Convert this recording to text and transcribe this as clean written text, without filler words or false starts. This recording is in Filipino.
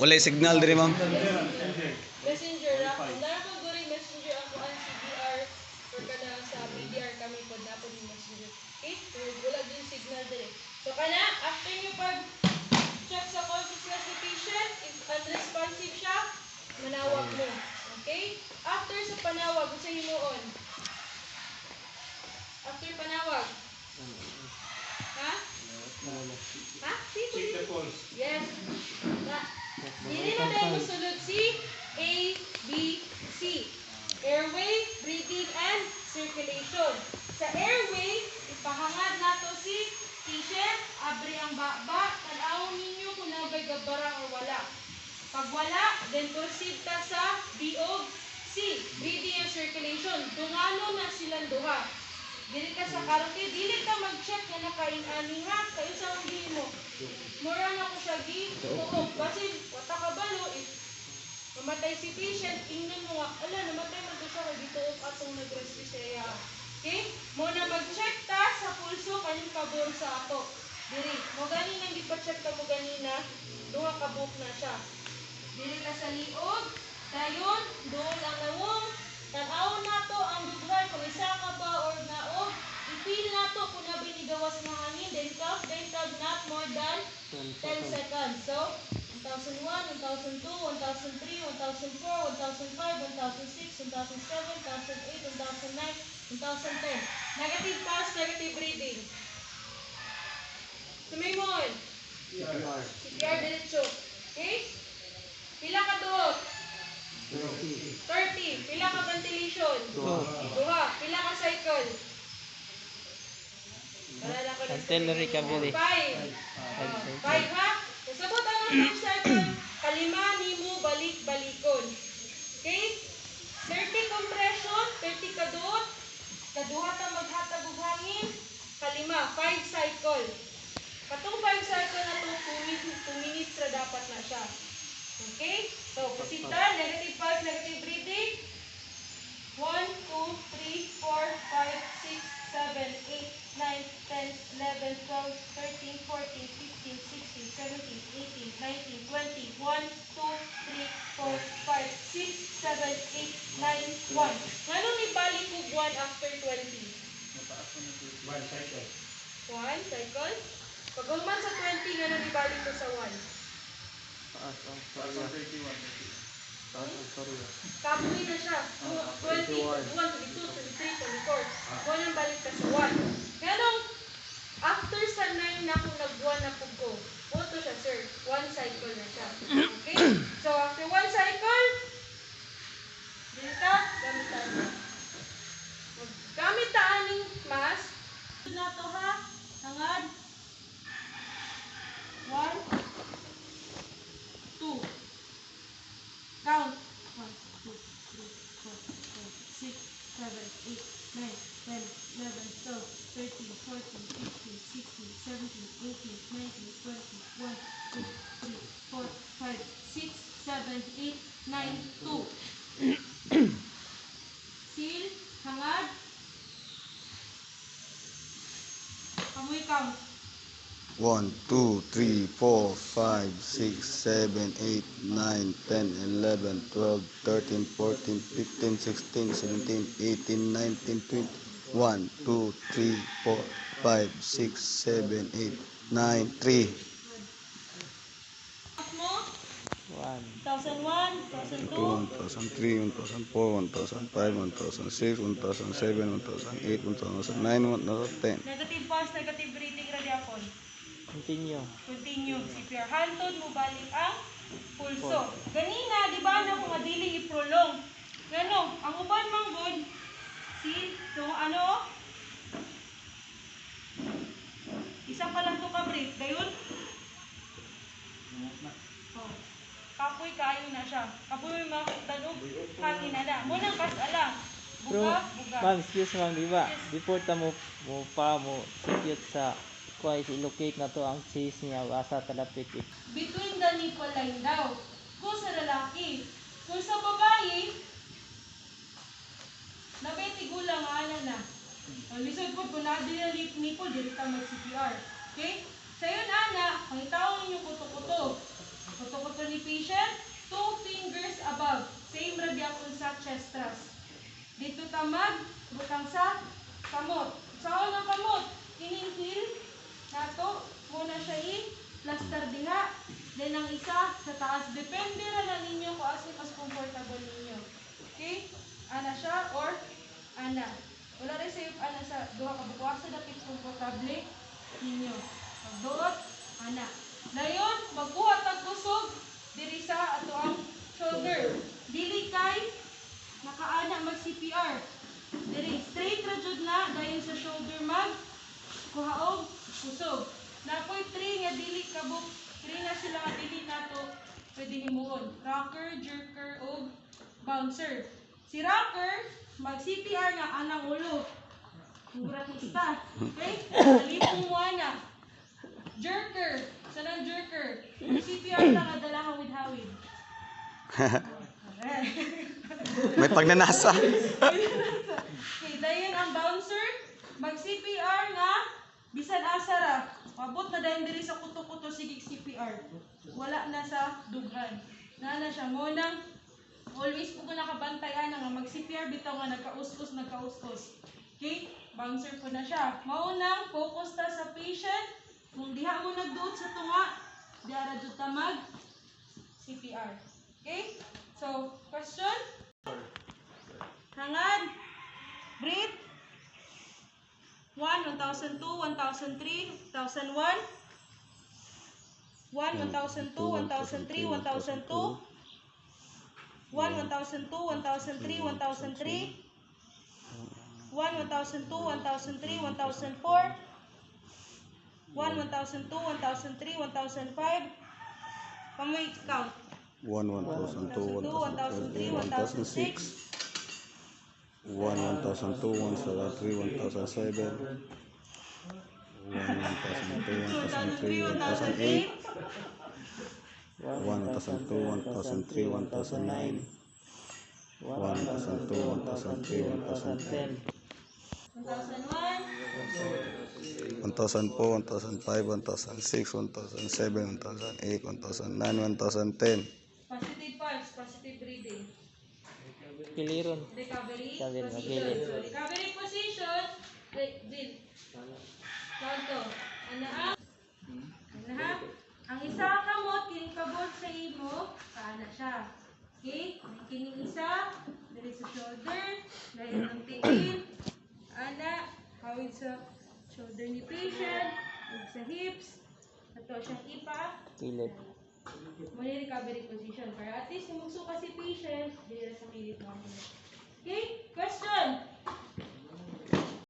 Walay signal diri ma'am. Messenger ra. Kung dara ko guri messenger ako ang CPR or kana sa PDR kami pod na pod messenger. Okay? Wala din signal dire. So kana after niyo pag check sa consciousness ni patient, if unresponsive siya, manawag mo. Okay? After sa panawag, sa himuon. After panawag. Ha? Ha? Check the pulse. Yes. Dili na tayo musulod si A, B, C. Airway, breathing, and circulation. Sa airway, ipahangad nato si patient, abri ang baba, tanawon ninyo kung nabay gabara o wala. Pag wala, then proceed ta sa B o C, breathing and circulation. Dungano na silang duha. Dili ka sa karote, dili ka mag-check na nakain-ani ha, kayo sa hindi mo. Mura na ko siya gi-tuog. Kasi, wata ka balo, if mamatay si patient, ingnan mo nga, ala, namatay man to siya, kaya gituog atong nag-rescue siya. Okay? Muna mag-check ta sa pulso, kanyang kabor sa ato. Diri, mo ganina, hindi pa check ka mo ganina, duha kabuk na siya. Dili ka sa liog, dayon, doon ang nawong, tanaw na to ang dughay, kung isa ka ba or naog, ipil na to kung nabinigawas na hangin, then count not more than 10 seconds. So, 1001, 1002, 1003, 1004, 1005, 1006, 1007, 1008, 1009, 1010. Negative pulse, negative breathing. Sumimon. CPR diretso. Okay? Pila ka duot? 30. Pila ka ventilation? Duha. Pila ka cycle? Artillery recovery. 5. 5 ha? Sabot ang per cycle, kalima nimo balik-balikon. Okay? 30 compression, 30 kadot, kaduha ta maghatag og hangin, kalima, 5 cycle. Katong 5 cycle na to, 2 minutes ra dapat na siya. Okay? So, pasita, negative pulse, negative breathing. 1, 2, 3, 4, 5, 6, 7, 8, 9, 10, 11, 12, 13, 14, 15, 16, 17, 18, 19, 20, 1, 2, 3, 4, 5, 6, 7, 8, 9, 1. Ngano ni balik ko 1 after 20? 1 cycle. 1 cycle? Pag human sa 20, ngano ni balik ko sa 1? Kapoy na siya. 20, 21, 22, 23, 24. Buwan ang balik ka sa 1. Ganong, after sa 9 na kung nagbuwan na po go, auto siya, sir. 1 cycle na siya. Okay? So, after 1 cycle, dito, gamitan na. Gamit ta aning mask. Na to ha, hangad. 1, 2. Count. 1, 2, 3, 4, 5, 6, 7, 8, 9, 10, 11, 12, 13, 14, 15, 16, 17, 18, 19, 20, 1, 2, 3, 4, 5, 6, 7, 8, 9, 2. Seal, hangad. Kamuy count. 1, 2, 3, 4, 5, 6, 7, 8, 9, 10, 11, 12, 13, 14, 15, 16, 17, 18, 19, 20. 1, 2, 3, 4, 5, 6, 7, 8, 9, 3. Mo? 1001, 2, 1002. 1003, 1004, 1005, 1006, 1007, 1008, 1009, 1010. Negative pulse, negative breathing, radyapon. Continue. Continue. CPR. Hantod mo balik ang pulso. Ganina, di ba na kung adili i-prolong? Ngano, ang uban mang good, see, so ano, isa pa lang to ka-breathe. Gayon? Oh. Kapoy kayo na siya. Kapoy may makatanog, hangin na na. Munang kasala. Pero, Buga, buga. ma'am, excuse ma'am, di ba? Before ta mo secure sa kuha i-locate na to ang chase niya asa talapit Between the nipple line daw. Kung sa lalaki. Kung sa babae, nabetigulang ana na. Ang lisod po, kung na-adila nipple, dili ka mag-CPR. Okay? Sa yun, ana, pangitawang ninyo kuto-kuto. Kuto-kuto ni patient, 2 fingers above. Same ra gyapon sa chest thrust. Dito tamag, butang sa kamot. Sao nga kamot? Kining heel nato muna siya i-plaster diha. Then ang isa sa taas. Depende ra na ninyo kung asa mas comfortable ninyo. Okay? Ana siya or ana. Wala rin sa'yo ana sa duha ka buko. Asa dapit komportable ninyo. Pagduot, ana. Dayon, magkuha tag kusog diri sa ato ang shoulder. Dili kay nakaana mag CPR. Diri straight ra jud na dayon sa shoulder mag kuhaog kusog. Napoy 3 nga dili kabuk. 3 na sila nga dili nato pwede himuon. Rocker, jerker ug bouncer. Si rocker mag CPR nga anang ulo. Gratista. Okay? Alipong mo ana. Jerker. Sanang jerker. CPR na nga dalahang with hawid. May pagnanasa. Okay, dayon ang bouncer, mag CPR nga bisan asa ra. Pabot na dayon diri sa kuto-kuto sige CPR. Wala na sa dughan. Na siya mo nang always po ko nakabantay ana nga mag CPR bitaw nga nagkaus-us. Okay? Bouncer po na siya. Mao nang focus ta sa patient. Kung diha mo nagduot sa tunga, diha ra jud ta mag CPR. Okay? So, question? Hangad. Breathe. 1, 1002, 1003, 1001. 1, 1002, 1003, 1002. 1, 1002, 1003, 1003. 1, 1002, 1003, 1004. 1, 1002, 1003, 1005. Pamoy count. 1, 1002, 1003, 1006. 1, 1002, 1003, 1007. 1, 1002, 1003, 1008. 1, 1002, 1003, 1009. 1, 1002, 1003, 1010. 1001. 1004, 1005, 1006, 1007, 1008, 1009, 1010. Positive pulse, positive breathing. Piliron. Recovery Sabi mo, position. gilid. So, recovery position, Bill. Kanto. Ana ha? Ang isa kamot, kining kabot sa imo, kaana siya. Okay? Kining isa, dali sa shoulder, dahil ang tingin, ana, hawid sa shoulder ni patient, ug sa hips, ato siyang ipa, Kilid. muna recovery position. Para at least, kung magsuka si patient, dili na sa kilit mo.